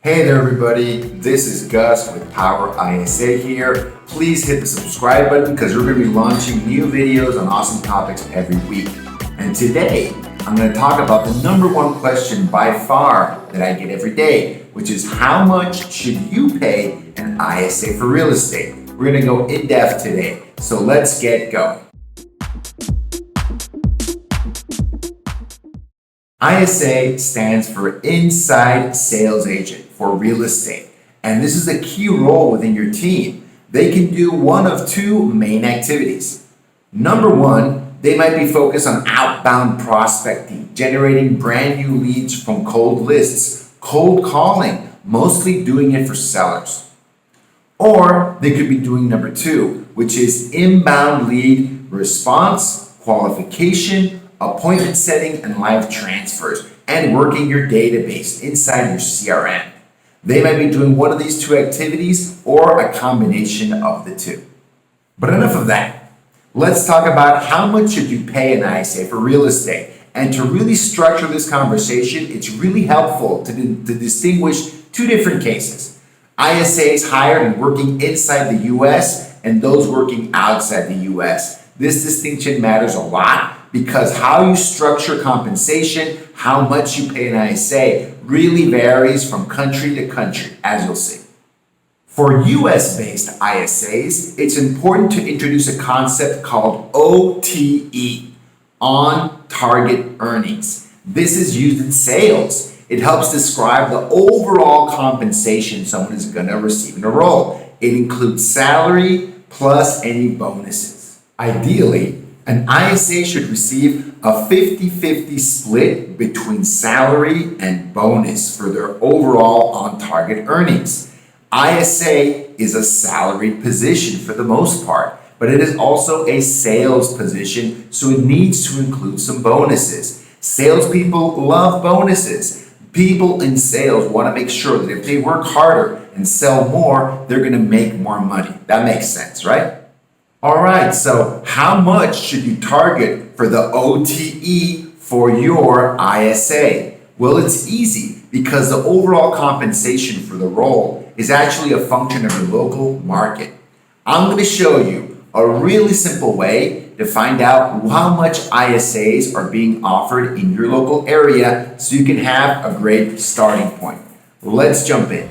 Hey there everybody, this is Gus with Power ISA here. Please hit the subscribe button because we're going to be launching new videos on awesome topics every week. And today, I'm going to talk about the number one question by far that I get every day, which is how much should you pay an ISA for real estate? We're going to go in depth today, so let's get going. ISA stands for Inside Sales Agent for real estate, and this is a key role within your team. They can do one of two main activities. Number one, they might be focused on outbound prospecting, generating brand new leads from cold lists, cold calling, mostly doing it for sellers. Or they could be doing number two, which is inbound lead response, qualification, appointment setting, and live transfers, and working your database inside your CRM. They might be doing one of these two activities or a combination of the two. But enough of that. Let's talk about how much should you pay an ISA for real estate. And to really structure this conversation, it's really helpful to distinguish two different cases. ISAs hired and working inside the US and those working outside the US. This distinction matters a lot because how you structure compensation, how much you pay an ISA, really varies from country to country, as you'll see. For US-based ISAs, it's important to introduce a concept called OTE, on target earnings. This is used in sales. It helps describe the overall compensation someone is going to receive in a role. It includes salary plus any bonuses. Ideally, an ISA should receive a 50-50 split between salary and bonus for their overall on-target earnings. ISA is a salaried position for the most part, but it is also a sales position, so it needs to include some bonuses. Salespeople love bonuses. People in sales want to make sure that if they work harder and sell more, they're going to make more money. That makes sense, right? All right, so how much should you target for the OTE for your ISA? Well, it's easy because the overall compensation for the role is actually a function of your local market. I'm going to show you a really simple way to find out how much ISAs are being offered in your local area so you can have a great starting point. Let's jump in.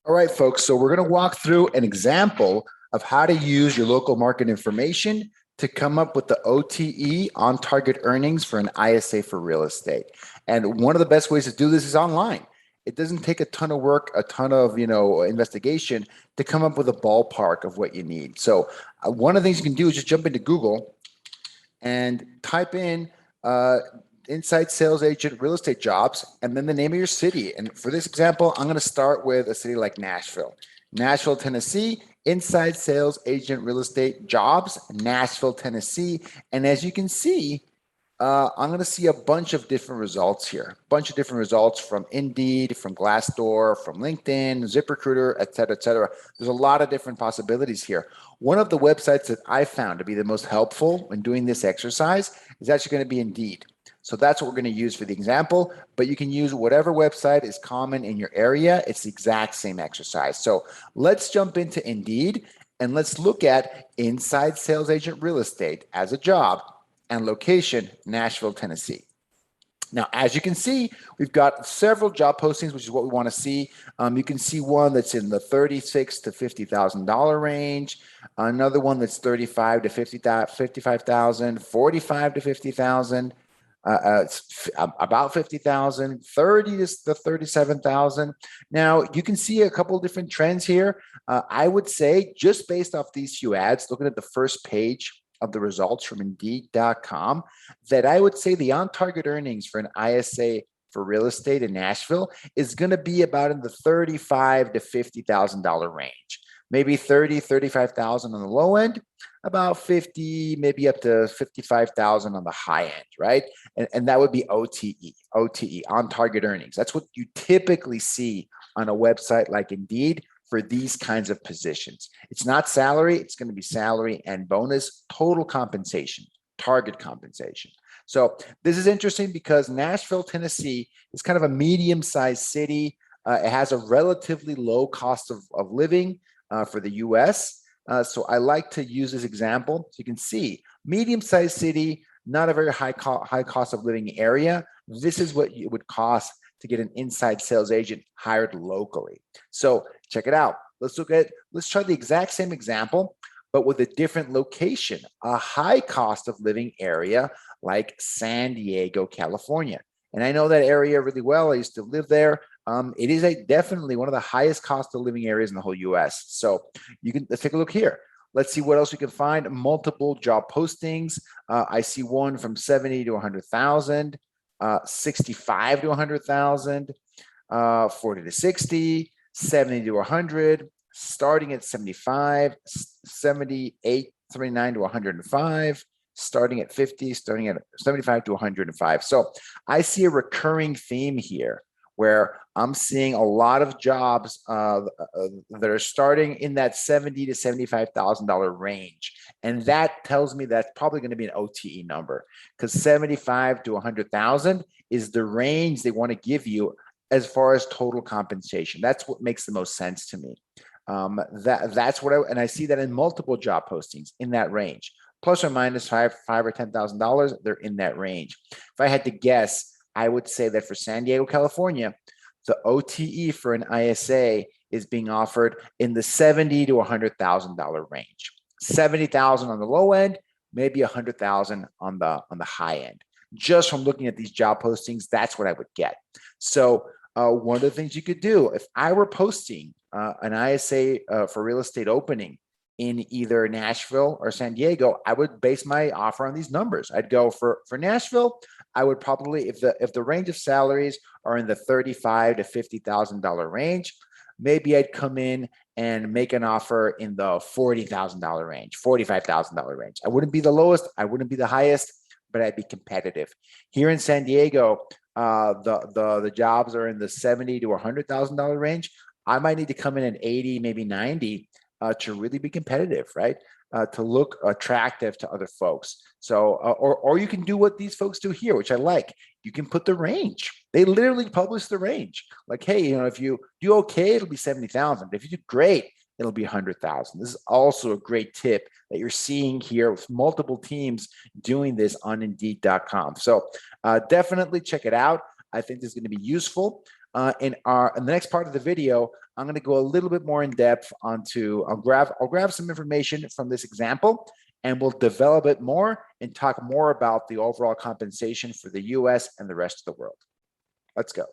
All right, folks, so we're going to walk through an example of how to use your local market information to come up with the OTE, on target earnings, for an ISA for real estate. And one of the best ways to do this is online. It doesn't take a ton of work, a ton of investigation to come up with a ballpark of what you need. So one of the things you can do is just jump into Google and type in inside sales agent real estate jobs and then the name of your city. And for this example, I'm going to start with a city like Nashville, Tennessee, inside sales agent real estate jobs, Nashville, Tennessee. And as you can see, I'm going to see a bunch of different results here, a bunch of different results from Indeed, from Glassdoor, from LinkedIn, ZipRecruiter, et cetera, et cetera. There's a lot of different possibilities here. One of the websites that I found to be the most helpful when doing this exercise is actually going to be Indeed. So that's what we're going to use for the example, but you can use whatever website is common in your area. It's the exact same exercise. So let's jump into Indeed and let's look at inside sales agent real estate as a job and location, Nashville, Tennessee. Now, as you can see, we've got several job postings, which is what we want to see. You can see one that's in the $36,000 to $50,000 range, another one that's $35,000 to $55,000, $45,000 to $50,000. About 50,000, 30 to 37,000. Now you can see a couple of different trends here. I would say just based off these few ads, looking at the first page of the results from Indeed.com, that I would say the on-target earnings for an ISA for real estate in Nashville is going to be about in the $35,000 to $50,000 range. Maybe 30, 35,000 on the low end, about 50, maybe up to 55,000 on the high end, right? And that would be OTE, on target earnings. That's what you typically see on a website like Indeed for these kinds of positions. It's not salary, it's going to be salary and bonus, total compensation, target compensation. So this is interesting because Nashville, Tennessee is kind of a medium-sized city. It has a relatively low cost of living for the US. So I like to use this example. So you can see medium-sized city, not a very high cost of living area. This is what it would cost to get an inside sales agent hired locally. So check it out. Let's try the exact same example, but with a different location, a high cost of living area like San Diego, California. And I know that area really well. I used to live there. It is definitely one of the highest cost of living areas in the whole US. So let's take a look here. Let's see what else we can find. Multiple job postings. I see one from 70 to 100,000, 65 to 100,000, 40 to 60, 70 to 100, starting at 75, 78, 79 to 105, starting at 50, starting at 75 to 105. So I see a recurring theme here where I'm seeing a lot of jobs that are starting in that $70,000 to $75,000 range. And that tells me that's probably going to be an OTE number, because 75 to 100,000 is the range they want to give you as far as total compensation. That's what makes the most sense to me. That's what and I see that in multiple job postings in that range, plus or minus five or $10,000. They're in that range. If I had to guess, I would say that for San Diego, California, the OTE for an ISA is being offered in the $70,000 to $100,000 range. 70,000 on the low end, maybe 100,000 on the high end. Just from looking at these job postings, that's what I would get. So one of the things you could do, if I were posting an ISA for real estate opening in either Nashville or San Diego, I would base my offer on these numbers. I'd go for Nashville. I would probably, if the range of salaries are in the $35,000 to $50,000 range, maybe I'd come in and make an offer in the $40,000 range, $45,000 range. I wouldn't be the lowest, I wouldn't be the highest, but I'd be competitive. Here in San Diego, the jobs are in the $70,000 to $100,000 range. I might need to come in at 80, maybe 90 to really be competitive, right? To look attractive to other folks. So, or you can do what these folks do here, which I like. You can put the range. They literally publish the range. Like, hey, if you do okay, it'll be 70,000. If you do great, it'll be 100,000. This is also a great tip that you're seeing here with multiple teams doing this on Indeed.com. So definitely check it out. I think this is going to be useful. In the next part of the video, I'm going to go a little bit more in depth onto. I'll grab some information from this example, and we'll develop it more and talk more about the overall compensation for the U.S. and the rest of the world. Let's go.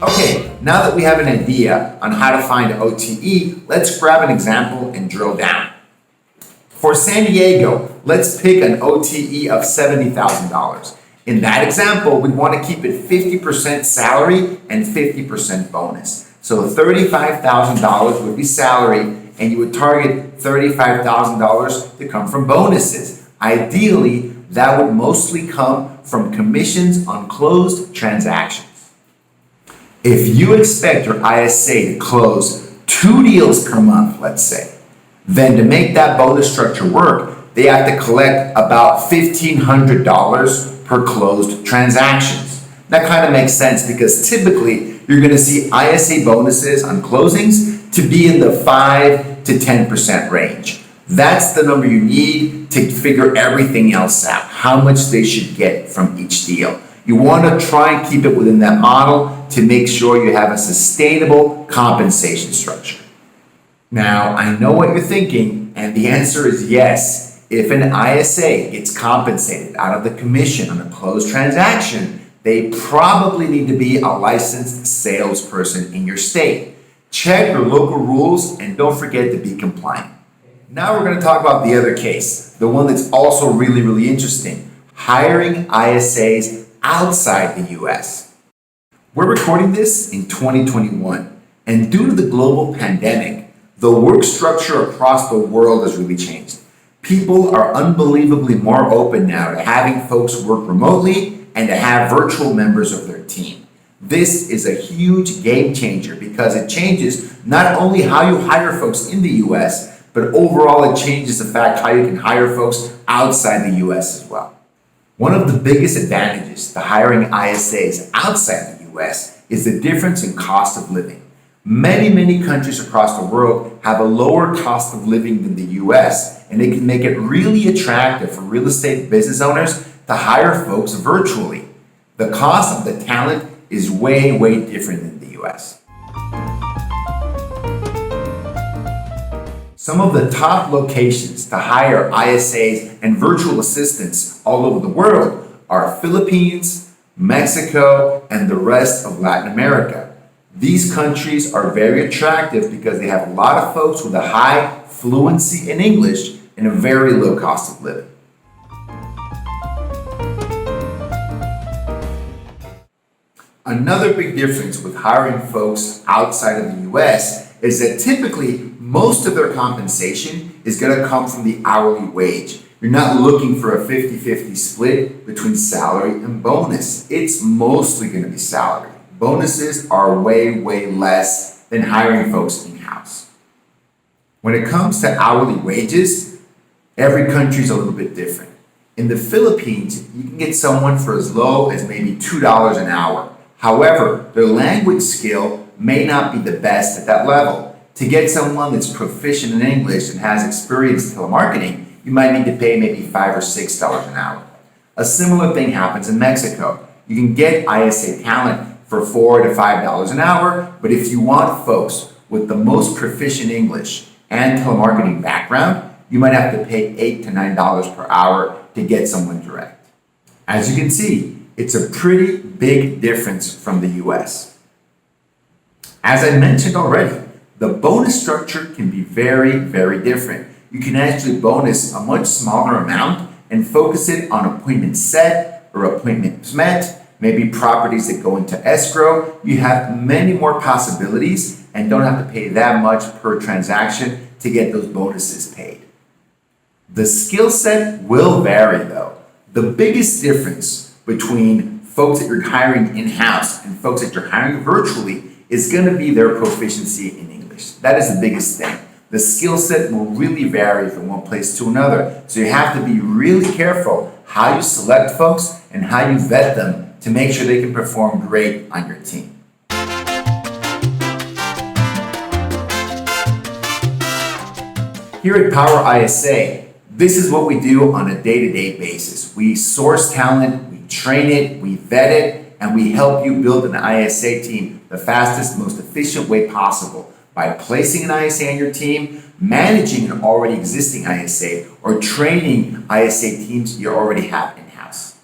Okay, now that we have an idea on how to find OTE, let's grab an example and drill down. For San Diego, let's pick an OTE of $70,000. In that example, we want to keep it 50% salary and 50% bonus. So $35,000 would be salary, and you would target $35,000 to come from bonuses. Ideally, that would mostly come from commissions on closed transactions. If you expect your ISA to close 2 deals per month, let's say, then to make that bonus structure work, they have to collect about $1,500 per closed transactions. That kind of makes sense because typically you're going to see ISA bonuses on closings to be in the 5 to 10% range. That's the number you need to figure everything else out, how much they should get from each deal. You want to try and keep it within that model to make sure you have a sustainable compensation structure. Now, I know what you're thinking, and the answer is yes. If an ISA gets compensated out of the commission on a closed transaction, they probably need to be a licensed salesperson in your state. Check your local rules and don't forget to be compliant. Now we're going to talk about the other case, the one that's also really, really interesting, hiring ISAs outside the US. We're recording this in 2021, and due to the global pandemic, the work structure across the world has really changed. People are unbelievably more open now to having folks work remotely and to have virtual members of their team. This is a huge game changer because it changes not only how you hire folks in the US, but overall it changes the fact how you can hire folks outside the US as well. One of the biggest advantages to hiring ISAs outside the US is the difference in cost of living. Many countries across the world have a lower cost of living than the US, and it can make it really attractive for real estate business owners to hire folks virtually. The cost of the talent is way different than the US. Some of the top locations to hire ISAs and virtual assistants all over the world are Philippines, Mexico, and the rest of Latin America. These countries are very attractive because they have a lot of folks with a high fluency in English and a very low cost of living. Another big difference with hiring folks outside of the US is that typically most of their compensation is going to come from the hourly wage. You're not looking for a 50-50 split between salary and bonus. It's mostly going to be salary. Bonuses are way less than hiring folks in-house. When it comes to hourly wages, every country is a little bit different. In the Philippines, you can get someone for as low as maybe $2 an hour. However, their language skill may not be the best at that level. To get someone that's proficient in English and has experience in telemarketing, you might need to pay maybe $5 or $6 an hour. A similar thing happens in Mexico. You can get ISA talent for $4 to $5 an hour, but if you want folks with the most proficient English and telemarketing background, you might have to pay $8 to $9 per hour to get someone direct. As you can see, it's a pretty big difference from the US. As I mentioned already, the bonus structure can be very different. You can actually bonus a much smaller amount and focus it on appointments set or appointments met, maybe properties that go into escrow. You have many more possibilities and don't have to pay that much per transaction to get those bonuses paid. The skill set will vary though. The biggest difference between folks that you're hiring in-house and folks that you're hiring virtually is going to be their proficiency in English. That is the biggest thing. The skill set will really vary from one place to another. So you have to be really careful how you select folks and how you vet them to make sure they can perform great on your team. Here at Power ISA, this is what we do on a day-to-day basis. We source talent, we train it, we vet it, and we help you build an ISA team the fastest, most efficient way possible by placing an ISA on your team, managing an already existing ISA, or training ISA teams you already have in-house.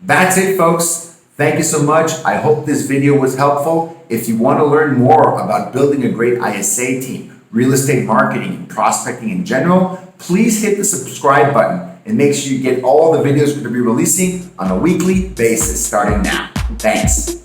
That's it, folks. Thank you so much. I hope this video was helpful. If you want to learn more about building a great ISA team, real estate marketing, and prospecting in general, please hit the subscribe button and make sure you get all the videos we're going to be releasing on a weekly basis starting now. Thanks.